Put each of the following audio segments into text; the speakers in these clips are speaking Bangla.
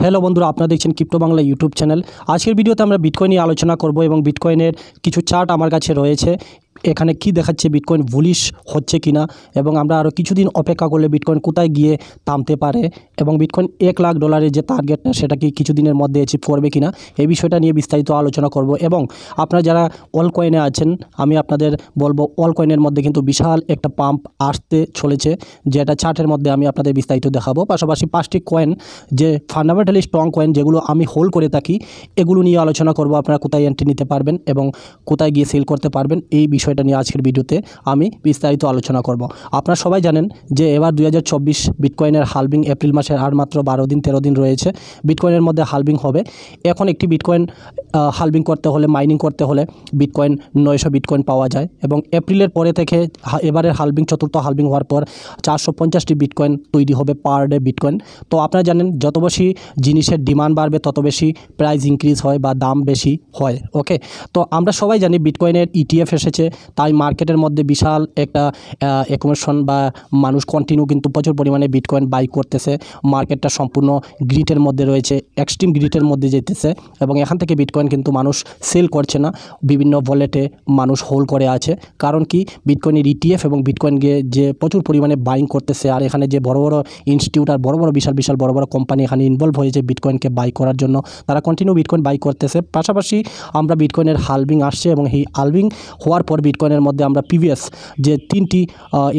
হ্যালো বন্ধুরা, আপনারা দেখছেন ক্রিপ্টো বাংলা ইউটিউব চ্যানেল। আজকের ভিডিওতে আমরা বিটকয়েন নিয়ে আলোচনা করব এবং বিটকয়েনের কিছু চার্ট আমার কাছে রয়েছে। এখানে কি দেখাচ্ছে, বিটকয়েন বুলিশ হচ্ছে কিনা এবং আমরা আরও কিছুদিন অপেক্ষা করলে বিটকয়েন কোথায় গিয়ে থামতে পারে এবং বিটকয়েন $1,00,000 যে টার্গেটটা সেটা কি কিছুদিনের মধ্যে অ্যাচিভ করবে কিনা, এই বিষয়টা নিয়ে বিস্তারিত আলোচনা করব। এবং আপনারা যারা অল কয়েনে আছেন, আমি আপনাদের বলবো অল কয়েনের মধ্যে কিন্তু বিশাল একটা পাম্প আসতে চলেছে, যেটা চার্টের মধ্যে আমি আপনাদের বিস্তারিত দেখাবো। পাশাপাশি 5টি কয়েন যে ফান্ডামেন্টালি স্ট্রং কয়েন, যেগুলো আমি হোল্ড করে থাকি, এগুলো নিয়ে আলোচনা করব। আপনারা কোথায় এন্ট্রি নিতে পারবেন এবং কোথায় গিয়ে সেল করতে পারবেন, এই বিষয়টা নিয়ে আজকের ভিডিওতে আমি বিস্তারিত আলোচনা করব। আপনারা সবাই জানেন যে এবার 2024 বিটকয়েনের হালভিং এপ্রিল মাসের আর মাত্র 13 দিন রয়েছে। বিটকয়েনের মধ্যে হালভিং হবে। এখন একটি বিটকয়েন হালভিং করতে হলে, মাইনিং করতে হলে বিটকয়েন 900 বিটকয়েন পাওয়া যায় এবং এপ্রিলের পরে থেকে এবারের হালভিং, চতুর্থ হালভিং হওয়ার পর 450টি বিটকয়েন তৈরি হবে পার ডে বিটকয়েন। তো আপনারা জানেন যত বেশি জিনিসের ডিমান্ড বাড়বে তত বেশি প্রাইস ইনক্রিজ হয় বা দাম বেশি হয়। ওকে, তো আমরা সবাই জানি বিটকয়েনের ETF এসেছে, তাই মার্কেটের মধ্যে বিশাল একটা অ্যাকুমুলেশন বা মানুষ কন্টিনিউ কিন্তু প্রচুর পরিমাণে বিটকয়েন বাই করতেছে। মার্কেটটা সম্পূর্ণ গ্রিটের মধ্যে রয়েছে, এক্সট্রিম গ্রিটের মধ্যে যেতেছে এবং এখান থেকে বিটকয়েন কিন্তু মানুষ সেল করছে না, বিভিন্ন ওয়ালেটে মানুষ হোল্ড করে আছে। কারণ কি, বিটকয়েনের ETF এবং বিটকয়েনকে যে প্রচুর পরিমাণে বাইং করতেছে, আর এখানে যে বড় বড় ইনস্টিটিউট আর বড় বড় কোম্পানি এখানে ইনভলভ হয়েছে বিটকয়েনকে বাই করার জন্য, তারা কন্টিনিউ বিটকয়েন বাই করতেছে। পাশাপাশি আমরা বিটকয়েনের হালভিং আসছে এবং এই হালভিং হওয়ার পর বিটকয়েনের মধ্যে আমরা প্রিভিয়াস যে 3টি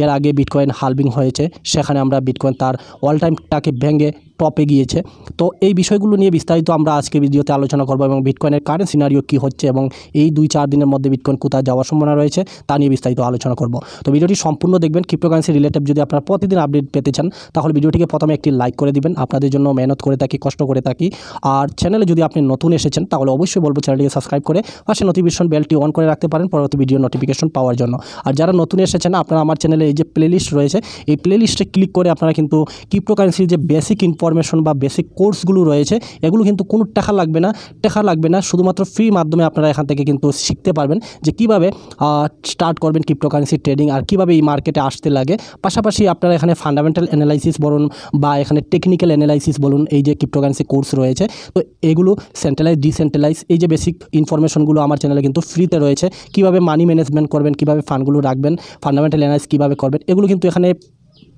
এর আগে বিটকয়েন হালভিং হয়েছে, সেখানে আমরা বিটকয়েন তার অল টাইমটাকে ভেঙে টপে গিয়েছে। তো এই বিষয়গুলো নিয়ে বিস্তারিত আমরা আজকে ভিডিওতে আলোচনা করব এবং বিটকয়েনের কারেন্ট সিনারিও কী হচ্ছে এবং এই 2-4 দিনের মধ্যে বিটকয়েন কোথায় যাওয়ার সম্ভাবনা রয়েছে তা নিয়ে বিস্তারিত আলোচনা করব। তো ভিডিওটি সম্পূর্ণ দেখবেন। ক্রিপ্টোকারেন্সি রিলেটেড যদি আপনারা প্রতিদিন আপডেট পেতে চান, তাহলে ভিডিওটিকে প্রথমে একটি লাইক করে দিবেন। আপনাদের জন্য মেহনত করে থাকি, কষ্ট করে থাকি। আর চ্যানেলে যদি আপনি নতুন এসেছেন, তাহলে অবশ্যই বলবো চ্যানেলটিকে সাবস্ক্রাইব করে পাশে নোটিফিকেশন বেলটি অন করে রাখতে পারেন পরবর্তী ভিডিও নোটিফিকেশন পাওয়ার জন্য। আর যারা নতুন এসেছেন, আপনারা আমার চ্যানেলে এই যে প্লেলিস্ট রয়েছে, এই প্লেলিস্টে ক্লিক করে আপনারা কিন্তু ক্রিপ্টোকারেন্সির যে বেসিক ইনফরমেশন বা বেসিক কোর্সগুলো রয়েছে, এগুলো কিন্তু কোনো টাকা লাগবে না, শুধুমাত্র ফ্রি মাধ্যমে আপনারা এখান থেকে কিন্তু শিখতে পারবেন যে কীভাবে স্টার্ট করবেন ক্রিপ্টোকারেন্সি ট্রেডিং আর কীভাবে এই মার্কেটে আসতে লাগে। পাশাপাশি আপনারা এখানে ফান্ডামেন্টাল অ্যানালাইসিস বলুন বা এখানে টেকনিক্যাল অ্যানালাইসিস বলুন, এই যে ক্রিপ্টোকারেন্সি কোর্স রয়েছে, তো এগুলো সেন্ট্রালাইজ, ডিসেন্ট্রালাইজ, এই যে বেসিক ইনফরমেশনগুলো আমার চ্যানেলে কিন্তু ফ্রিতে রয়েছে। কীভাবে মানি ম্যানেজমেন্ট করবেন, কীভাবে ফান্ডগুলো রাখবেন, ফান্ডামেন্টাল অ্যানালাইসিস কীভাবে করবেন, এগুলো কিন্তু এখানে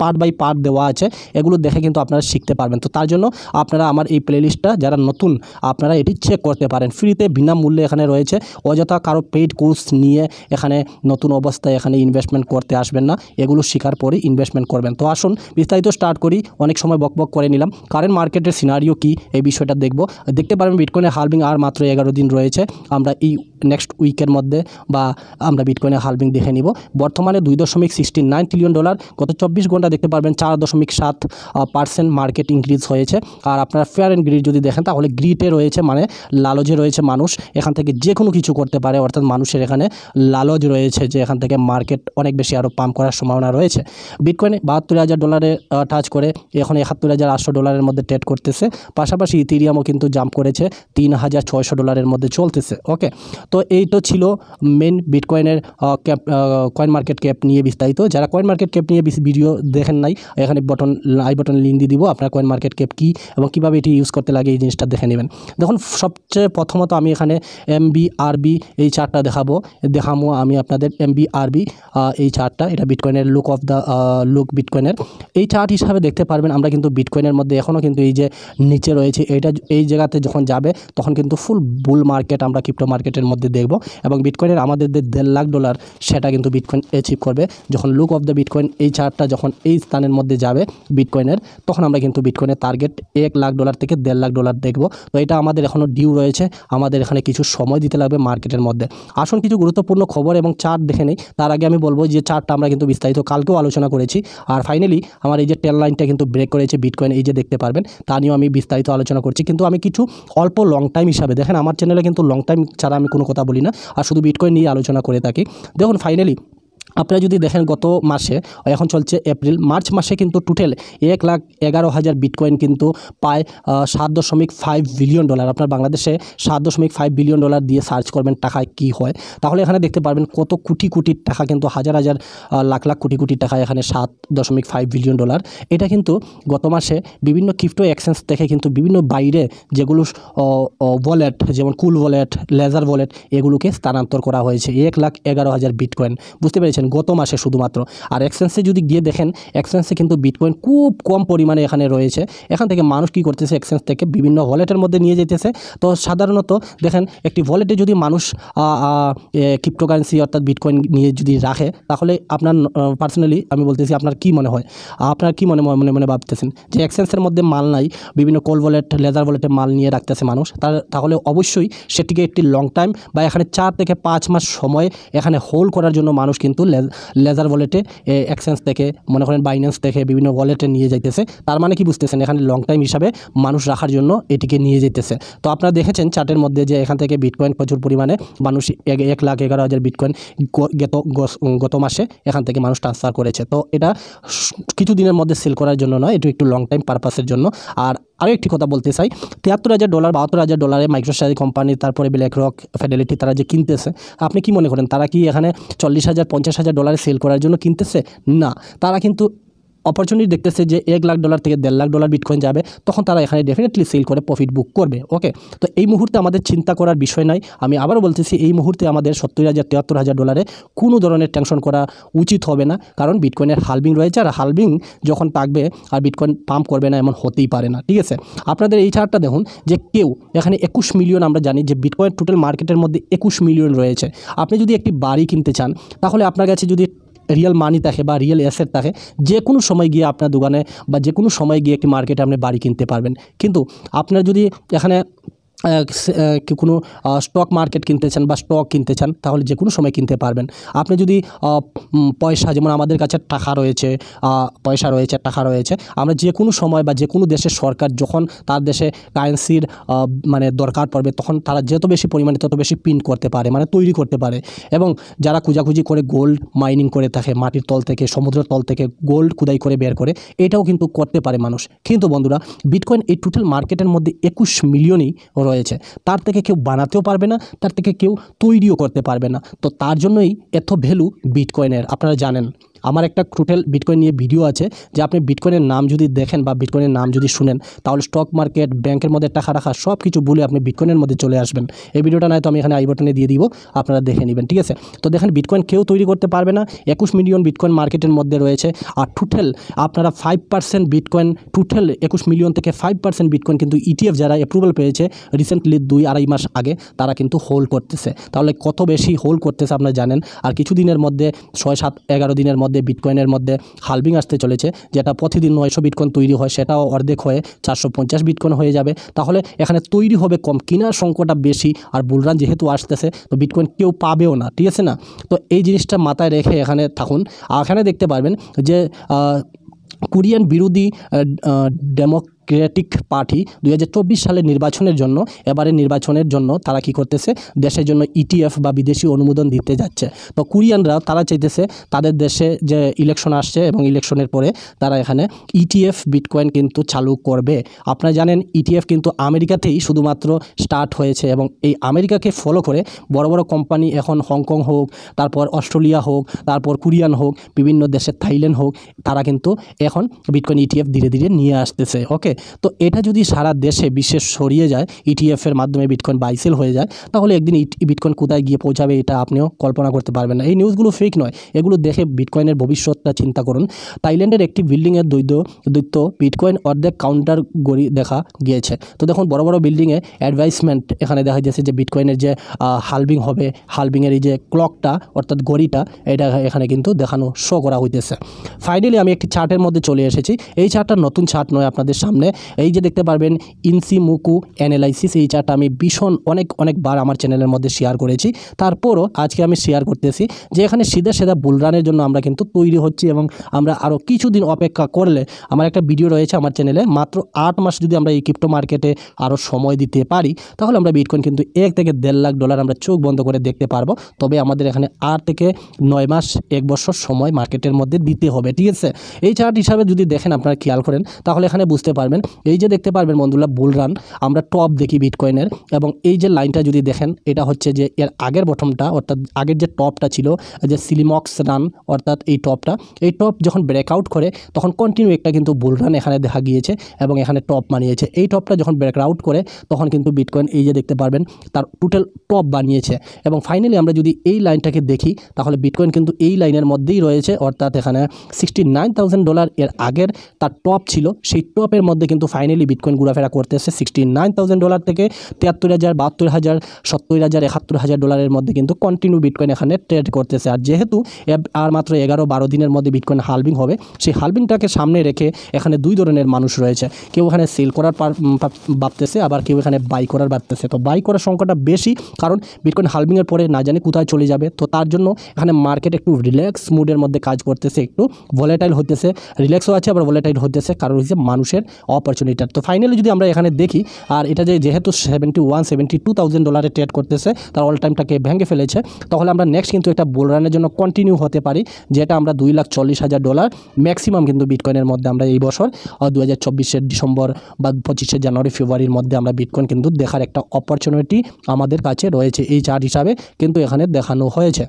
পার্ট বাই পার্ট দেওয়া আছে। এগুলো দেখে কিন্তু আপনারা শিখতে পারবেন। তো তার জন্য আপনারা আমার এই প্লেলিস্টটা, যারা নতুন, আপনারা এটি চেক করতে পারেন ফ্রিতে, বিনামূল্যে এখানে রয়েছে। অযথা কারো পেইড কোর্স নিয়ে এখানে নতুন অবস্থায় এখানে ইনভেস্টমেন্ট করতে আসবেন না, এগুলো শেখার পরেই ইনভেস্টমেন্ট করবেন। তো আসুন বিস্তারিত স্টার্ট করি। অনেক সময় বকবক করে নিলাম। কারেন্ট মার্কেটের সিনারিও কি, এই বিষয়টা দেখতে পারবেন। বিটকয়েনের হালভিং আর মাত্র 11 দিন রয়েছে। আমরা এই নেক্সট উইকের মধ্যে বা আমরা বিটকয়েনের হালভিং দেখে নিব। বর্তমানে $2.69 ট্রিলিয়ন, গত 24 ঘন্টা দেখতে পারবেন 4.7% মার্কেট ইনক্রিজ হয়েছে। আর আপনারা ফেয়ার অ্যান্ড গ্রিড যদি দেখেন, তাহলে গ্রিডে রয়েছে, মানে লালচে রয়েছে মানুষ, এখান থেকে যে কোনো কিছু করতে পারে, অর্থাৎ মানুষের এখানে লালচ রয়েছে যে এখান থেকে মার্কেট অনেক বেশি আরও পাম্প করার সম্ভাবনা রয়েছে। বিটকয়েনে $72,000 টাচ করে এখন $71,800 মধ্যে ট্রেড করতেছে। পাশাপাশি ইথেরিয়ামও কিন্তু জাম্প করেছে, $3,600 মধ্যে চলতেছে। ওকে, তো এই তো ছিল মেন বিটকয়েনের কয়েন মার্কেট ক্যাপ নিয়ে বিস্তারিত। যারা কয়েন মার্কেট ক্যাপ নিয়ে ভিডিও দেখেন নাই, এখানে আই বাটন লিঙ্ক দিয়ে দিব, আপনার কয়েন মার্কেট ক্যাপ কী এবং কীভাবে এটি ইউজ করতে লাগে এই জিনিসটা দেখে নেবেন। দেখুন, সবচেয়ে প্রথমত আমি এখানে MBRB এই চার্টটা দেখাবো আমি আপনাদের। MBRB এই চার্টটা, এটা বিটকয়েনের লুক বিটকয়েনের এই চার্ট হিসাবে দেখতে পারবেন। আমরা কিন্তু বিটকয়েনের মধ্যে এখনও কিন্তু এই যে নিচে রয়েছে, এই জায়গাতে যখন যাবে তখন কিন্তু ফুল বুল মার্কেট আমরা ক্রিপ্টো মার্কেটের মধ্যে দেখব এবং বিটকয়েনের আমাদের যে $1,50,000 সেটা কিন্তু বিটকয়েন অ্যাচিভ করবে। যখন লুক অফ দ্য বিটকয়েন এই চার্টটা যখন এই স্থানের মধ্যে যাবে বিটকয়েনের, তখন আমরা কিন্তু বিটকয়েনের টার্গেট $1,00,000 থেকে $1,50,000 দেখব। তো এটা আমাদের এখনও ডিউ রয়েছে, আমাদের এখানে কিছু সময় দিতে লাগবে মার্কেটের মধ্যে। আসুন কিছু গুরুত্বপূর্ণ খবর এবং চার্ট দেখে নেই। তার আগে আমি বলবো যে চার্টটা আমরা কিন্তু বিস্তারিত কালকেও আলোচনা করেছি। আর ফাইনালি আমার এই যে টেল লাইনটা কিন্তু ব্রেক করেছে বিটকয়েন, এই যে দেখতে পারবেন, তা নিয়েও আমি বিস্তারিত আলোচনা করছি। কিন্তু আমি কিছু অল্প লং টাইম হিসাবে, দেখেন আমার চ্যানেলে কিন্তু লং টাইম ছাড়া আমি কোনো কথা বলি না, আর শুধু বিটকয়েন নিয়ে আলোচনা করে থাকি। দেখুন ফাইনালি আপনারা যদি দেখেন গত মাসে, এখন চলছে এপ্রিল, মার্চ মাসে কিন্তু টোটাল 1,11,000 বিটকয়েন কিন্তু পায় $7.5 বিলিয়ন। আপনার বাংলাদেশে $7.5 বিলিয়ন দিয়ে সার্চ করবেন টাকায় কি হয়, তাহলে এখানে দেখতে পারবেন কত কোটি কোটি টাকা, কিন্তু হাজার হাজার লাখ লাখ কোটি কোটি টাকা এখানে $7.5 বিলিয়ন। এটা কিন্তু গত মাসে বিভিন্ন ক্রিপ্টো এক্সচেঞ্জ থেকে কিন্তু বিভিন্ন বাইরে যেগুলো ওয়ালেট, যেমন কুল ওয়ালেট, লেজার ওয়ালেট, এগুলোকে স্থানান্তর করা হয়েছে 1,11,000 বিটকয়েন। বুঝতে পেরেছেন, গত মাসে শুধুমাত্র। আর এক্সচেঞ্জে যদি গিয়ে দেখেন, এক্সচেঞ্জে কিন্তু বিটকয়েন খুব কম পরিমাণে এখানে রয়েছে। এখান থেকে মানুষ কি করতেছে, এক্সচেঞ্জ থেকে বিভিন্ন ওয়ালেটের মধ্যে নিয়ে যেতেছে। তো সাধারণত দেখেন, একটি ওয়ালেটে যদি মানুষ ক্রিপ্টোকারেন্সি অর্থাৎ বিটকয়েন নিয়ে যদি রাখে, তাহলে আপনার পার্সোনালি আমি বলতেছি, আপনার কি মনে হয়, আপনার কি মনে মনে ভাবতেছেন যে এক্সচেঞ্জের মধ্যে মাল নাই, বিভিন্ন কোল ওয়ালেট, লেজার ওয়ালেটে মাল নিয়ে রাখতেছে মানুষ, তাহলে অবশ্যই সেটিকে একটি লং টাইম বা এখানে 4 থেকে 5 মাস সময় এখানে হোল্ড করার জন্য মানুষ কিন্তু লেজার ওয়ালেটে এক্সচেঞ্জ থেকে, মনে করেন বাইন্যান্স থেকে বিভিন্ন ওয়ালেটে নিয়ে যাইতেছে। তার মানে কি বুঝতেছেন, এখানে লং টাইম হিসাবে মানুষ রাখার জন্য এটিকে নিয়ে যেতেছে। তো আপনারা দেখেছেন চার্টের মধ্যে যে এখান থেকে বিটকয়েন প্রচুর পরিমাণে মানুষ 1,11,000 বিটকয়েন গত মাসে এখান থেকে মানুষ ট্রান্সফার করেছে। তো এটা কিছু দিনের মধ্যে সেল করার জন্য নয়, এটা একটু লং টাইম পারপাসের জন্য। আর আরও একটি কথা বলতে চাই, $73,000 $72,000 মাইক্রোস্ট্রাটেজি কোম্পানি, তারপরে ব্ল্যাকরক, ফিডেলিটি, তারা যে কিনতেছে, আপনি কি মনে করেন তারা কি এখানে $40,000 $50,000 সেল করার জন্য কিনতেছে? না, তারা কিন্তু অপরচুনিটি দেখতেছে যে $1,00,000 থেকে $1,50,000 বিটকয়েন যাবে, তখন তারা এখানে ডেফিনেটলি সেল করে প্রফিট বুক করবে। ওকে, তো এই মুহূর্তে আমাদের চিন্তা করার বিষয় নাই। আমি আবারও বলতেছি, এই মুহূর্তে আমাদের $70,000 $73,000 কোনো ধরনের টেনশন করা উচিত হবে না, কারণ বিটকয়েনের হালবিং রয়েছে। আর হালবিং যখন থাকবে আর বিটকয়েন পাম্প করবে না, এমন হতেই পারে না। ঠিক আছে, আপনাদের এই চার্টটা দেখুন যে কেউ এখানে 21 মিলিয়ন, আমরা জানি যে বিটকয়েন টোটাল মার্কেটের মধ্যে 21 মিলিয়ন রয়েছে। আপনি যদি একটি বাড়ি কিনতে চান, তাহলে আপনার কাছে যদি রিয়েল মানি থাকে বা রিয়েল অ্যাসেট থাকে, যে কোনো সময় গিয়ে আপনার দোকানে বা যে কোনো সময় গিয়ে একটি মার্কেটে আপনি বাড়ি কিনতে পারবেন। কিন্তু আপনার যদি এখানে কোনো স্টক মার্কেট কিনতে চান বা স্টক কিনতে চান, তাহলে যে কোনো সময় কিনতে পারবেন। আপনি যদি পয়সা, যেমন আমাদের কাছে টাকা রয়েছে, পয়সা রয়েছে, টাকা রয়েছে, আমরা যে কোনো সময় বা যে কোনো দেশের সরকার যখন তার দেশে কারেন্সির মানে দরকার পড়বে, তখন তারা যত বেশি পরিমাণে তত বেশি প্রিন্ট করতে পারে, মানে তৈরি করতে পারে। এবং যারা খোঁজাখুঁজি করে গোল্ড মাইনিং করে থাকে, মাটির তল থেকে, সমুদ্রের তল থেকে গোল্ড খুদাই করে বের করে, এটাও কিন্তু করতে পারে মানুষ। কিন্তু বন্ধুরা, বিটকয়েন এই টোটাল মার্কেটের মধ্যে 21 মিলিয়নই রয়েছে, তার থেকে কেউ বানাতেও পারবে না, তার থেকে কেউ তৈরিও করতে পারবে না। তো তার জন্যই এত ভ্যালু বিটকয়েনের। আপনারা জানেন, আমার একটা টোটাল বিটকয়েন নিয়ে ভিডিও আছে, যে আপনি বিটকয়েনের নাম যদি দেখেন বা বিটকয়েনের নাম যদি শুনেন, তাহলে স্টক মার্কেট, ব্যাংকের মধ্যে টাকা রাখা সব কিছু বলে আপনি বিটকয়েনের মধ্যে চলে আসবেন। এই ভিডিওটা নয় তো আমি এখানে আই বাটনে দিয়ে দিব, আপনারা দেখে নেবেন। ঠিক আছে, তো দেখেন বিটকয়েন কেউ তৈরি করতে পারবে না। 21 মিলিয়ন বিটকয়েন মার্কেটের মধ্যে রয়েছে। আর টোটাল আপনারা 5% বিটকয়েন, টোটাল 21 মিলিয়ন থেকে 5% বিটকয়েন কিন্তু ETF যারা অ্যাপ্রুভাল পেয়েছে রিসেন্টলি 2-2.5 মাস আগে, তারা কিন্তু হোল্ড করতেছে। তাহলে কত বেশি হোল্ড করতেছে আপনারা জানেন। আর কিছু দিনের মধ্যে 6-7-11 দিনের মধ্যে বিটকয়েনের মধ্যে হালবিং আসতে চলেছে, যেটা প্রতিদিন 900 বিটকয়েন তৈরি হয়, সেটাও অর্ধেক হয়ে 450 বিটকয়েন হয়ে যাবে। তাহলে এখানে তৈরি হবে কম, কেনার সংখ্যাটা বেশি। আর বুলরান যেহেতু আসতেছে, তো বিটকয়েন কেউ পাবেও না। ঠিক আছে না, তো এই জিনিসটা মাথায় রেখে এখানে থাকুন। আর এখানে দেখতে পারবেন যে কোরিয়ান বিরোধী ডেমোক্রেটিক পার্টি 2024 সালের নির্বাচনের জন্য, এবারে নির্বাচনের জন্য তারা কি করতেছে, দেশের জন্য ETF বা বিদেশি অনুমোদন দিতে যাচ্ছে। তো কোরিয়ানরা তারা চাইতেছে তাদের দেশে যে ইলেকশন আসছে এবং ইলেকশনের পরে তারা এখানে ETF বিটকয়েন কিন্তু চালু করবে। আপনারা জানেন ETF কিন্তু আমেরিকাতেই শুধুমাত্র স্টার্ট হয়েছে, এবং এই আমেরিকাকে ফলো করে বড় বড় কোম্পানি এখন হংকং হোক, তারপর অস্ট্রেলিয়া হোক, তারপর কোরিয়ান হোক, বিভিন্ন দেশের থাইল্যান্ড হোক, তারা কিন্তু এখন বিটকয়েন ETF ধীরে ধীরে নিয়ে আসতেছে। ওকে, তো এটা যদি সারা দেশে বিশেষ ছড়িয়ে যায়, ETF-এর মাধ্যমে বিটকয়েন বাইসেল হয়ে যায়, তাহলে একদিন বিটকয়েন কোথায় গিয়ে পৌঁছাবে এটা আপনিও কল্পনা করতে পারবেন না। এই নিউজগুলো ফেক নয়, এগুলো দেখে বিটকয়েনের ভবিষ্যৎটা চিন্তা করুন। থাইল্যান্ডের একটি বিল্ডিংয়ের দৈত্য বিটকয়েন অর্ধেক কাউন্টার গড়ি দেখা গিয়েছে। তো দেখুন, বড় বড় বিল্ডিংয়ে অ্যাডভাইসমেন্ট এখানে দেখা যাচ্ছে যে বিটকয়েনের যে হালবিং হবে, হালবিংয়ের এই যে ক্লকটা অর্থাৎ ঘড়িটা, এটা এখানে কিন্তু দেখানো শো করা হইতেছে। ফাইনালি আমি একটি চার্টের মধ্যে চলে এসেছি। এই চার্টটা নতুন চার্ট নয় আপনাদের সামনে, এখানে এই যে দেখতে পারবেন ইনসিমুকু অ্যানালাইসিস, এই চার্টটা আমি ভীষণ অনেকবার আমার চ্যানেলের মধ্যে শেয়ার করেছি। তারপরও আজকে আমি শেয়ার করতেছি যে এখানে সিধা বুলরানের জন্য আমরা কিন্তু তৈরি হচ্ছি এবং আমরা আরও কিছুদিন অপেক্ষা করলে, আমার একটা ভিডিও রয়েছে আমার চ্যানেলে, মাত্র 8 মাস যদি আমরা এই ক্রিপ্টো মার্কেটে আরও সময় দিতে পারি তাহলে আমরা বিটকয়েন কিন্তু 1 থেকে 1.5 লাখ ডলার আমরা চোখ বন্ধ করে দেখতে পারবো। তবে আমাদের এখানে 8 থেকে 9 মাস 1 বছর সময় মার্কেটের মধ্যে দিতে হবে, ঠিক আছে। এই চার্ট হিসাবে যদি দেখেন, আপনারা খেয়াল করেন তাহলে এখানে বুঝতে পারবেন। এই যে দেখতে পারবেন বন্ধুরা বুলরান, আমরা টপ দেখি বিটকয়েনের, এবং এই যে লাইনটা যদি দেখেন এটা হচ্ছে যে এর আগের বটমটা, অর্থাৎ আগের যে টপটা ছিল যে সিলিমক্স রান, অর্থাৎ এই টপটা, এই টপ যখন ব্রেকআউট করে তখন কন্টিনিউ একটা কিন্তু বুলরান এখানে দেখা গিয়েছে এবং এখানে টপ বানিয়েছে। এই টপটা যখন ব্রেকআউট করে তখন কিন্তু বিটকয়েন এই যে দেখতে পারবেন তার টোটাল টপ বানিয়েছে। এবং ফাইনালি আমরা যদি এই লাইনটাকে দেখি তাহলে বিটকয়েন কিন্তু এই লাইনের মধ্যেই রয়েছে, অর্থাৎ এখানে $69,000 এর আগের তার টপ ছিল, সেই টপের মধ্যে কিন্তু ফাইনালি বিটকয়েন ঘোরাফেরা করতেছে। $69,000 থেকে 73,000, 72,000, 70,000, $71,000 মধ্যে কিন্তু কন্টিনিউ বিটকয়েন এখানে ট্রেড করতেছে। আর যেহেতু আর মাত্র 11-12 দিনের মধ্যে বিটকয়েন হালভিং হবে, সেই হালভিংটাকে সামনে রেখে এখানে দুই ধরনের মানুষ রয়েছে। কেউ এখানে সেল করার ভাবতেছে, আবার কেউ এখানে বাই করার ভাবতেছে। তো বাই করার সংখ্যাটা বেশি, কারণ বিটকয়েন হালভিংয়ের পরে না জানি কোথায় চলে যাবে। তো তার জন্য এখানে মার্কেট একটু রিল্যাক্স মুডের মধ্যে কাজ করতেছে, একটু ভোলেটাইল হতেছে, রিল্যাক্সও আছে আবার ভোলেটাইল হতেছে, কারণ হচ্ছে মানুষের অপরচুনিটির। তো ফাইনালি যদি আমরা এখানে দেখি, আর এটা যেহেতু $72,000 ট্রেড করতেছে, তার অল টাইমটাকে ভেঙে ফেলেছে, তাহলে আমরা নেক্সট কিন্তু একটা বুল রানের জন্য কন্টিনিউ হতে পারি, যেটা আমরা $2,40,000 ম্যাক্সিমাম কিন্তু বিটকয়েনের মধ্যে আমরা এই বছর 2024 ডিসেম্বর বা 25 জানুয়ারি ফেব্রুয়ারির মধ্যে আমরা বিটকয়েন কিন্তু দেখার একটা অপরচুনিটি আমাদের কাছে রয়েছে। এই চার্ট হিসাবে কিন্তু এখানে দেখানো হয়েছে,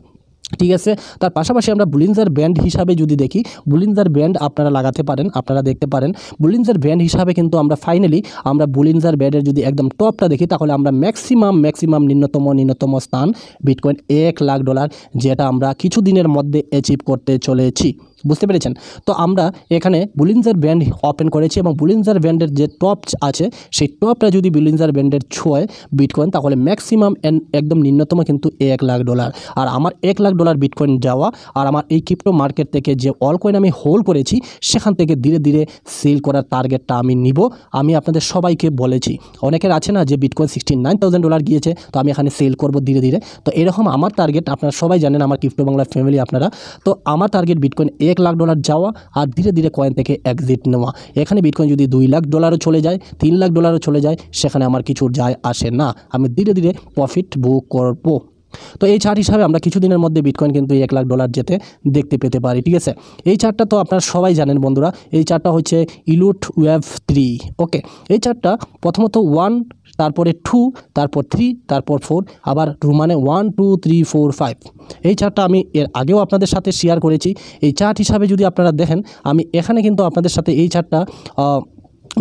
ঠিক আছে। তার পাশাপাশি আমরা বুলিনজার ব্যান্ড হিসাবে যদি দেখি, বুলিনজার ব্যান্ড আপনারা লাগাতে পারেন, আপনারা দেখতে পারেন বুলিনজার ব্যান্ড হিসাবে কিন্তু আমরা ফাইনালি আমরা বুলিনজার ব্যান্ডের যদি একদম টপটা দেখি তাহলে আমরা ম্যাক্সিমাম ন্যূনতম স্থান বিটকয়েন $1,00,000, যেটা আমরা কিছু দিনের মধ্যে অ্যাচিভ করতে চলেছি, বুঝতে পেরেছেন। তো আমরা এখানে বুলিনজার ব্যান্ড ওপেন করেছি এবং বুলিনজার ব্যান্ডের যে টপ আছে সেই টপটা যদি বুলিনজার ব্যান্ডের ছোঁয় বিটকয়েন, তাহলে ম্যাক্সিমাম একদম নিম্নতম কিন্তু $1,00,000। আর আমার $1,00,000 বিটকয়েন যাওয়া, আর আমার এই ক্রিপ্টো মার্কেট থেকে যে অল কয়েন আমি হোল্ড করেছি সেখান থেকে ধীরে ধীরে সেল করার টার্গেটটা আমি নিব। আমি আপনাদের সবাইকে বলেছি, অনেকের আছে না যে বিটকয়েন $69,000 গিয়েছে, তো আমি এখানে সেল করব ধীরে ধীরে। তো এরকম আমার টার্গেট, আপনারা সবাই জানেন আমার ক্রিপ্টো বাংলা ফ্যামিলি আপনারা, তো আমার টার্গেট বিটকয়েন $1,00,000 যাওয়া আর ধীরে ধীরে কয়েন থেকে এক্সিট নেওয়া। এখানে বিটকয়েন যদি $2,00,000 চলে যায়, $3,00,000 চলে যায়, সেখানে আমার কিছু যায় আসে না, আমি ধীরে ধীরে প্রফিট বুক করব। তো এই চার্ট হিসাবে আমরা কিছুদিনের মধ্যে বিটকয়েন কিন্তু $1,00,000 যেতে দেখতে পেতে পারি, ঠিক আছে। এই চার্টটা তো আপনারা সবাই জানেন বন্ধুরা, এই চার্টটা হচ্ছে ইলুট ওয়েভ 3, ওকে। এই চার্টটা প্রথমত 1, তারপরে 2, তারপর 3, তারপর 4, আবার মানে 1 2 3 4 5। এই চার্টটা আমি এর আগেও আপনাদের সাথে শেয়ার করেছি। এই চার্ট হিসাবে যদি আপনারা দেখেন, আমি এখানে কিন্তু আপনাদের সাথে এই চার্টটা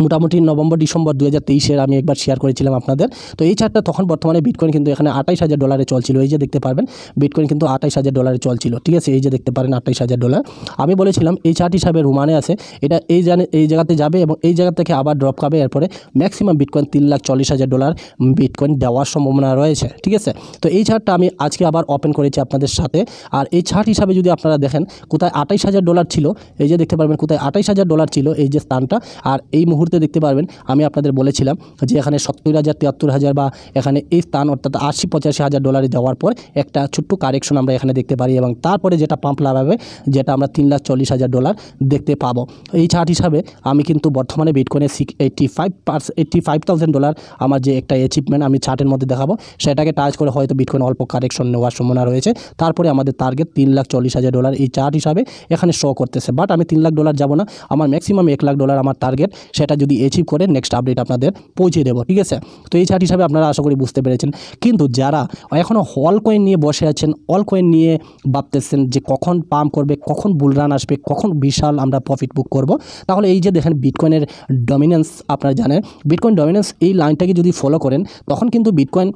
মোটামুটি নভেম্বর ডিসেম্বর 2023 আমি একবার শেয়ার করেছিলাম আপনাদের। তো এই চার্টটা তখন বর্তমানে বিটকয়েন কিন্তু এখানে $28,000 চলছিল, এই যে দেখতে পারবেন বিটকয়েন কিন্তু $28,000 চলছিল, ঠিক আছে। এই যে দেখতে পারেন $28,000। আমি বলেছিলাম এই চার্ট হিসাবে রুমানে আছে, এটা এই জায়গাতে যাবে এবং এই জায়গা থেকে আবার ড্রপ খাবে, এরপরে ম্যাক্সিমাম বিটকয়েন $3,40,000 বিটকয়েন দেওয়ার সম্ভাবনা রয়েছে, ঠিক আছে। তো এই চার্টটা আমি আজকে আবার ওপেন করেছি আপনাদের সাথে। আর এই চার্ট হিসাবে যদি আপনারা দেখেন কোথায় $28,000 ছিল, এই যে দেখতে পারবেন কোথায় $28,000 ছিল এই যে স্থানটা। আর এই মুহূর্তে দেখতে পারবেন আমি আপনাদের বলেছিলাম যে এখানে 70,000 73,000 বা এখানে এই স্থান অর্থাৎ $80,000-85,000 যাওয়ার পর একটা ছোট্ট কারেকশন আমরা এখানে দেখতে পারি এবং তারপরে যেটা পাম্প লাগাবে, যেটা আমরা $3,40,000 দেখতে পাবো। এই চার্ট হিসাবে আমি কিন্তু বর্তমানে বিটকয়েনে $85,000 আমার যে একটা অ্যাচিভমেন্ট আমি চার্টের মধ্যে দেখাবো, সেটাকে টাচ করে হয়তো বিটকয়েন অল্প কারেকশন নেওয়ার সম্ভাবনা রয়েছে। তারপরে আমাদের টার্গেট $3,40,000 এই চার্ট হিসাবে এখানে শো করতেছে। বাট আমি $3,00,000 যাব না, আমার ম্যাক্সিমাম $1,00,000 আমার টার্গেট, সেটা যদি অ্যাচিভ করে নেক্সট আপডেট আপনাদের পৌঁছে দেবো, ঠিক আছে। তো এই চার্ট হিসাবে আপনারা আশা করি বুঝতে পেরেছেন। কিন্তু যারা এখনও অল কয়েন নিয়ে বসে আছেন, অল কয়েন নিয়ে ভাবতেছেন যে কখন পাম্প করবে, কখন বুল রান আসবে, কখন বিশাল আমরা প্রফিট বুক করব, তাহলে এই যে দেখেন বিটকয়েনের ডমিনেন্স, আপনারা জানেন বিটকয়েন ডমিনেন্স, এই লাইনটাকে যদি ফলো করেন তখন কিন্তু বিটকয়েন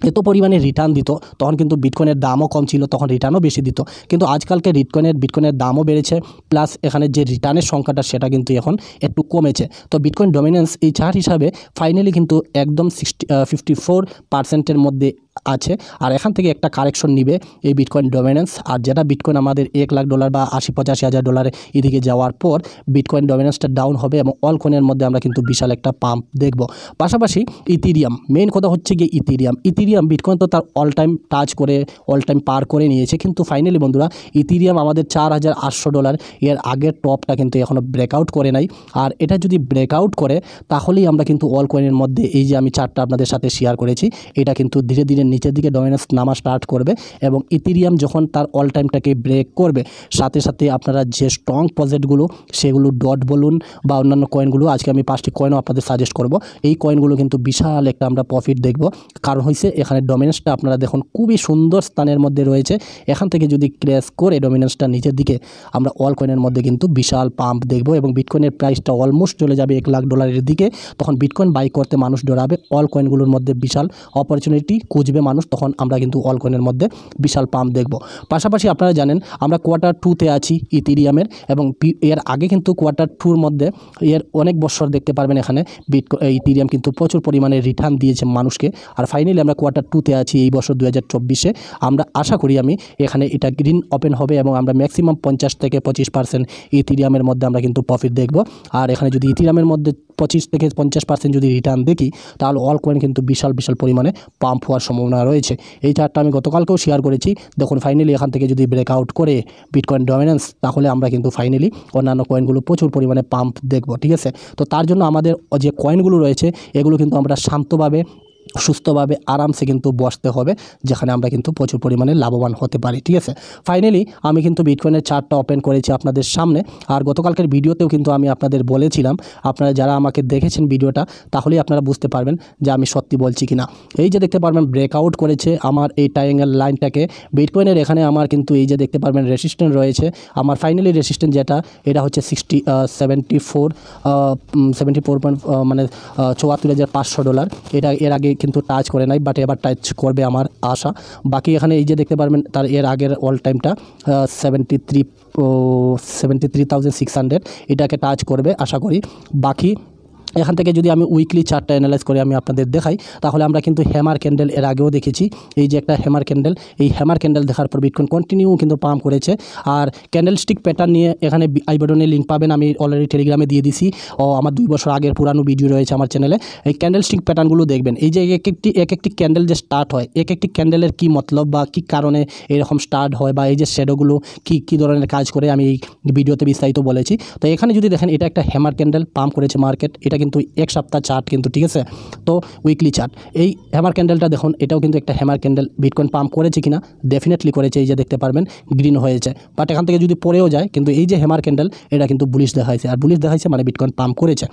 এত পরিমাণে রিটার্ন দিত, তখন কিন্তু বিটকয়েনের দামও কম ছিল, তখন রিটার্নও বেশি দিত। কিন্তু আজকালকে বিটকয়েনের দামও বেড়েছে, প্লাস এখানে যে রিটার্নের সংখ্যাটা সেটা কিন্তু এখন একটু কমেছে। তো বিটকয়েন ডমিনেন্স এই চার্ট হিসাবে ফাইনালি কিন্তু একদম 54% মধ্যে আছে। আর এখান থেকে একটা কারেকশন নিবে এই বিটকয়েন ডমিনেন্স। আর যেটা বিটকয়েন আমাদের $1,00,000 বা 80-85 হাজার ডলারে এদিকে যাওয়ার পর বিটকয়েন ডমিনেন্সটা ডাউন হবে এবং অল কয়েনের মধ্যে আমরা কিন্তু বিশাল একটা পাম্প দেখব। পাশাপাশি ইথেরিয়াম, মেইন কথা হচ্ছে গিয়ে ইথেরিয়াম বিটকয়েন তো তার অল টাইম টাচ করে অল টাইম পার করে নিয়েছে, কিন্তু ফাইনালি বন্ধুরা ইথেরিয়াম আমাদের $4,800 এর আগের টপটা কিন্তু এখনও ব্রেকআউট করে নাই। আর এটা যদি ব্রেকআউট করে তাহলেই আমরা কিন্তু অল কয়েনের মধ্যে এই যে আমি চার্টটা আপনাদের সাথে শেয়ার করেছি এটা কিন্তু ধীরে ধীরে নিচের দিকে ডমিনেন্স নামা স্টার্ট করবে এবং ইথেরিয়াম যখন তার অল টাইমটাকে ব্রেক করবে সাথে সাথে আপনারা যে স্ট্রং প্রজেক্টগুলো সেগুলো ডট বলুন বা অন্যান্য কয়েনগুলো, আজকে আমি 5টি কয়েনও আপনাদের সাজেস্ট করব, এই কয়েনগুলো কিন্তু বিশাল একটা আমরা প্রফিট দেখব। কারণ হয়েছে এখানে ডমিনেন্সটা আপনারা দেখুন খুবই সুন্দর স্থানের মধ্যে রয়েছে। এখান থেকে যদি ক্র্যাশ করে ডমিনেন্সটা নিচের দিকে আমরা অল কয়েনের মধ্যে কিন্তু বিশাল পাম্প দেখব এবং বিটকয়েনের প্রাইসটা অলমোস্ট চলে যাবে $1,00,000 দিকে। তখন বিটকয়েন বাই করতে মানুষ ডরাবে, অল কয়েনগুলোর মধ্যে বিশাল অপরচুনিটি খুঁজবে মানুষ, তখন আমরা কিন্তু অল কয়েনের মধ্যে বিশাল পাম্প দেখব। পাশাপাশি আপনারা জানেন আমরা Q2-তে আছি ইথেরিয়ামের এবং এর আগে কিন্তু Q2-র মধ্যে এর অনেক বছর দেখতে পারবেন এখানে ইথেরিয়াম কিন্তু প্রচুর পরিমাণে রিটার্ন দিয়েছে মানুষকে। আর ফাইনালি আমরা Q2-তে আছি এই বছর 2024-এ। আমরা আশা করি আমি এখানে এটা গ্রিন ওপেন হবে এবং আমরা ম্যাক্সিমাম 50-25% ইথেরিয়ামের মধ্যে আমরা কিন্তু প্রফিট দেখব। আর এখানে যদি ইথেরিয়ামের মধ্যে 25-50% যদি রিটার্ন দেখি তাহলে অল কয়েন কিন্তু বিশাল পরিমাণে পাম্প হওয়ার সম্ভাবনা রয়েছে। এই চার্টটা আমি গতকালকেও শেয়ার করেছি। দেখুন ফাইনালি এখান থেকে যদি ব্রেকআউট করে বিটকয়েন ডমিনেন্স তাহলে আমরা কিন্তু ফাইনালি অন্যান্য কয়েনগুলো প্রচুর পরিমাণে পাম্প দেখব, ঠিক আছে। তো তার জন্য আমাদের যে কয়েনগুলো রয়েছে এগুলো কিন্তু আমরা শান্তভাবে সুস্থভাবে আরামসে কিন্তু বসতে হবে, যেখানে আমরা কিন্তু প্রচুর পরিমাণে লাভবান হতে পারি, ঠিক আছে। ফাইনালি আমি কিন্তু বিটকয়েনের চার্টটা ওপেন করেছি আপনাদের সামনে। আর গতকালকের ভিডিওতেও কিন্তু আমি আপনাদের বলেছিলাম, আপনারা যারা আমাকে দেখেছেন ভিডিওটা তাহলেই আপনারা বুঝতে পারবেন যে আমি সত্যি বলছি কিনা। এই যে দেখতে পারবেন ব্রেকআউট করেছে আমার এই ট্রায়াঙ্গেল লাইনটাকে বিটকয়েনের, এখানে আমার কিন্তু এই যে দেখতে পারবেন রেসিস্ট্যান্ট রয়েছে। আমার ফাইনালি রেসিস্ট্যান্ট যেটা এটা হচ্ছে 74 মানে $74,500। এটা এর আগে কিন্তু টাচ করে নাই, বাট এবার টাচ করবে আমার আশা। বাকি এখানে এই যে দেখতে পারবেন তার এর আগের অল টাইমটা 73,600 এটাকে টাচ করবে আশা করি। বাকি এখান থেকে যদি আমি উইকলি চার্টটা অ্যানালাইজ করে আমি আপনাদের দেখাই তাহলে আমরা কিন্তু হ্যামার ক্যান্ডেল এর আগেও দেখেছি। এই যে একটা হ্যামার ক্যান্ডেল, এই হ্যামার ক্যান্ডেল দেখার পর বিটকয়েন কন্টিনিউ কিন্তু পাম্প করেছে। আর ক্যান্ডেল স্টিক প্যাটার্ন নিয়ে এখানে আই বাটনে লিঙ্ক পাবেন, আমি অলরেডি টেলিগ্রামে দিয়ে দিছি। আমার 2 বছর আগের পুরানো ভিডিও রয়েছে আমার চ্যানেলে। এই ক্যান্ডেল স্টিক প্যাটার্নগুলো দেখবেন, এই যে এক একটি ক্যান্ডেল যে স্টার্ট হয়, এক একটি ক্যান্ডেলের কী মতলব বা কী কারণে এরকম স্টার্ট হয় বা এই যে শ্যাডোগুলো কী ধরনের কাজ করে আমি এই ভিডিওতে বিস্তারিত বলেছি। তো এখানে যদি দেখেন এটা একটা হ্যামার ক্যান্ডেল পাম্প করেছে মার্কেট, এটা কিন্তু এক সপ্তাহ চার্ট কিন্তু, ঠিক আছে। তো উইকলি চার্ট এই হ্যামার ক্যান্ডেলটা দেখুন, এটাও কিন্তু একটা হ্যামার ক্যান্ডেল। বিটকয়েন পাম্প করেছে কিনা ডেফিনেটলি করেছে, এই যে দেখতে পারবেন গ্রিন হয়েছে, বাট এখান থেকে যদি পড়েও যায় কিন্তু এই যে হ্যামার ক্যান্ডেল এটা কিন্তু বুলিশ দেখাইছে, আর বুলিশ দেখাইছে মানে বিটকয়েন পাম্প করেছে।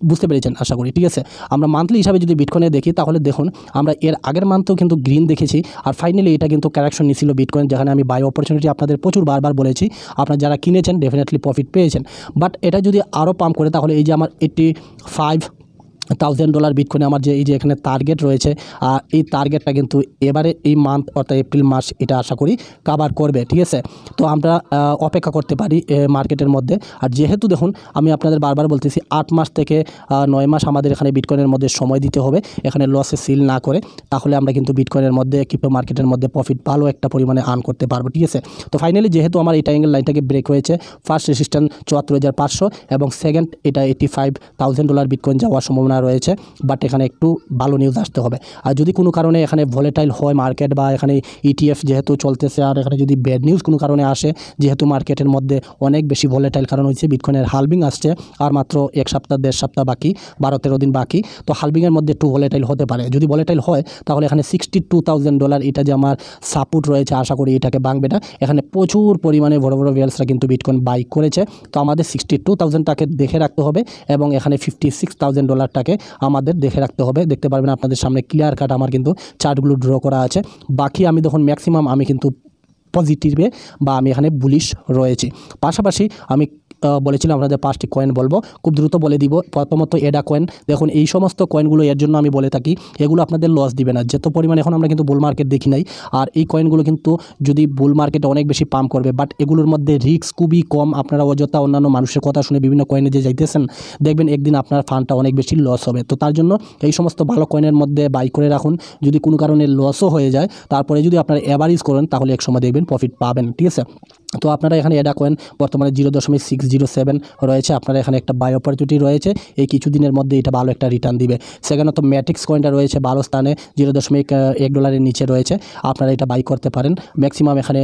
বুঝতে পেরেছেন আশা করি, ঠিক আছে। আমরা মান্থলি হিসাবে যদি বিটকয়েনে দেখি তাহলে দেখুন আমরা এর আগের মান্থেও কিন্তু গ্রিন দেখেছি। আর ফাইনালি এটা কিন্তু কারেকশন নিয়েছিল বিটকয়েন, যেখানে আমি বাই অপরচুনিটি আপনাদের প্রচুর বারবার বলেছি, আপনারা যারা কিনেছেন ডেফিনেটলি প্রফিট পেয়েছেন। বাট এটা যদি আরও পাম্প করে তাহলে এই যে আমার $85,000 বিটকয়েনে আমার যে এই যে এখানে টার্গেট রয়েছে, এই টার্গেটটা কিন্তু এবারে এই মান্থ অর্থাৎ এপ্রিল মাস এটা আশা করি কাভার করবে, ঠিক আছে। তো আমরা অপেক্ষা করতে পারি মার্কেটের মধ্যে। আর যেহেতু দেখুন আমি আপনাদের বারবার বলতেছি 8 মাস থেকে 9 মাস আমাদের এখানে বিটকয়েনের মধ্যে সময় দিতে হবে, এখানে লসে সিল না করে, তাহলে আমরা কিন্তু বিটকয়েনের মধ্যে ক্রিপ্টো মার্কেটের মধ্যে প্রফিট ভালো একটা পরিমাণে আর্ন করতে পারবো, ঠিক আছে। তো ফাইনালি যেহেতু আমার এই ট্রায়াঙ্গেল লাইনটাকে ব্রেক হয়েছে, ফার্স্ট রেজিস্ট্যান্স 74,500 এবং সেকেন্ড এটা $85,000 বিটকয়েন যাওয়ার সম্ভাবনা রয়েছে। বাট এখানে একটু ভালো নিউজ আসতে হবে। আর যদি কোনো কারণে এখানে ভলেটাইল হয় মার্কেট বা এখানে ETF যেহেতু চলতেছে, আর এখানে যদি ব্যাড নিউজ কোনো কারণে আসে, যেহেতু মার্কেটের মধ্যে অনেক বেশি ভলেটাইল কারণ হচ্ছে বিটকয়েনের হালভিং আসছে, আর মাত্র 1 সপ্তাহ 1.5 সপ্তাহ বাকি, 12-13 দিন বাকি। তো হালভিংয়ের মধ্যে একটু ভলেটাইল হতে পারে। যদি ভলেটাইল হয় তাহলে এখানে $62,000 এটা যে আমার সাপোর্ট রয়েছে, আশা করি এটাকে ভাঙবে না। এখানে প্রচুর পরিমাণে বড় বড় ওয়েলসরা কিন্তু বিটকয়েন বাই করেছে। তো আমাদের 62,000টাকে দেখে রাখতে হবে এবং এখানে $56,000টাকে আমাদের দেখে রাখতে হবে। দেখতে পারবেন আপনাদের সামনে ক্লিয়ার কাট আমার কিন্তু চার্টগুলো ড্র করা আছে। বাকি আমি দেখুন ম্যাক্সিমাম আমি কিন্তু পজিটিভে বা আমি এখানে বুলিশ রয়েছি। পাশাপাশি আমি বলেছিলাম আপনাদের 5টি কয়েন বলবো, খুব দ্রুত বলে দিব। প্রথমত এডা কয়েন, দেখুন এই সমস্ত কয়েনগুলো এর জন্য আমি বলে থাকি এগুলো আপনাদের লস দিবে না, যত পরিমাণ এখন আমরা কিন্তু বুল মার্কেট দেখি নাই। আর এই কয়েনগুলো কিন্তু যদি বুল মার্কেটে অনেক বেশি পাম্প করবে, বাট এগুলোর মধ্যে রিস্ক খুবই কম। আপনারা অযথা অন্যান্য মানুষের কথা শুনে বিভিন্ন কয়েনে যে যাইতেছেন, দেখবেন একদিন আপনার ফান্ডটা অনেক বেশি লস হবে। তো তার জন্য এই সমস্ত ভালো কয়েনের মধ্যে বাই করে রাখুন। যদি কোনো কারণে লসও হয়ে যায়, তারপরে যদি আপনারা অ্যাভারেজ করেন তাহলে একসময় দেখবেন প্রফিট পাবেন, ঠিক আছে। তো আপনারা এখানে এডা কয়েন বর্তমানে 0.607 রয়েছে, আপনারা এখানে একটা বাই অপরচুনিটি রয়েছে, এই কিছুদিনের মধ্যে এটা ভালো একটা রিটার্ন দিবে। সেকেন্ডত ম্যাট্রিক্স কয়েনটা রয়েছে ভালো স্থানে, $0.1 নিচে রয়েছে, আপনারা এটা বাই করতে পারেন। ম্যাক্সিমাম এখানে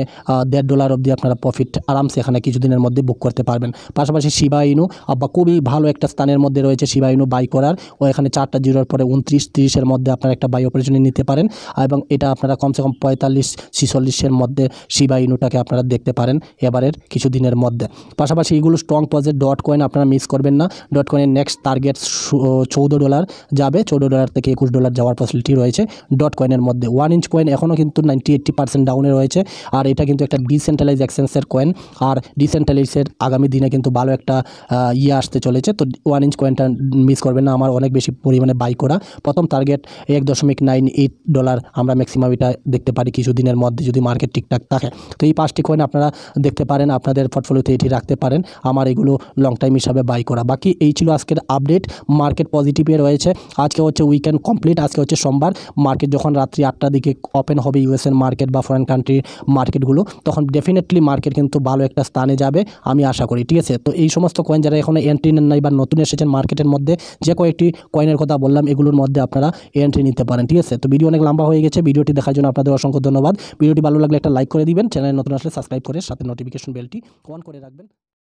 $1.5 অবধি আপনারা প্রফিট আরামসে এখানে কিছুদিনের মধ্যে বুক করতে পারবেন। পাশাপাশি শিবা ইনু বা খুবই ভালো একটা স্থানের মধ্যে রয়েছে শিবা ইনু বাই করার, ও এখানে 4টা জিরোর পরে 29-30-এর মধ্যে আপনারা একটা বাই অপরচুনিটি নিতে পারেন, এবং এটা আপনারা কমসে কম 45-46-এর মধ্যে শিবা ইনুটাকে আপনারা দেখতে পারেন এবারের কিছুদিনের মধ্যে। পাশাপাশি এগুলো স্ট্রং পজের ডট কয়েন, আপনারা মিস করবেন না। ডট কয়েনের নেক্সট টার্গেট $14 যাবে, $14 থেকে $21 যাওয়ার পসিবিলিটি রয়েছে ডট কয়েনের মধ্যে। 1 ইঞ্চ কয়েন এখনও কিন্তু 90-80% ডাউনে রয়েছে, আর এটা কিন্তু একটা ডিসেন্ট্রালাইজ এক্সচেঞ্জের কয়েন, আর ডিসেন্ট্রালাইজের আগামী দিনে কিন্তু ভালো একটা আসতে চলেছে। তো 1 ইঞ্চ কয়েনটা মিস করবেন না, আমার অনেক বেশি পরিমাণে বাই করা। প্রথম টার্গেট $1.98 আমরা ম্যাক্সিমাম এটা দেখতে পারি কিছুদিনের মধ্যে যদি মার্কেট ঠিকঠাক থাকে। তো এই 5টি কয়েন আপনারা দেখতে পারেন, আপনাদের পোর্টফোলিওতে এটি রাখতে পারেন। আমার এগুলো লং টাইম হিসাবে বাই করা। বাকি এই ছিল আজকের আপডেট। মার্কেট পজিটিভে রয়েছে। আজকে হচ্ছে উইকেন্ড কমপ্লিট, আজকে হচ্ছে সোমবার। মার্কেট যখন রাত্রি 8টার দিকে ওপেন হবে ইউএসএর মার্কেট বা ফরেন কান্ট্রির মার্কেটগুলো, তখন ডেফিনেটলি মার্কেট কিন্তু ভালো একটা স্থানে যাবে আমি আশা করি, ঠিক আছে। তো এই সমস্ত কয়েন যারা এখনো এন্ট্রি নেন নাই বা নতুন এসেছেন মার্কেটের মধ্যে, যে কয়েকটি কয়েনের কথা বললাম এগুলোর মধ্যে আপনারা এন্ট্রি নিতে পারেন, ঠিক আছে। তো ভিডিও অনেক লম্বা হয়ে গেছে, ভিডিওটি দেখার জন্য আপনাদের অসংখ্য ধন্যবাদ। ভিডিওটি ভালো লাগলে একটা লাইক করে দিবেন, চ্যানেলে নতুন আসলে সাবস্ক্রাইব করে সাথে নোটিফিকেশন বেলটি অন করে রাখবেন।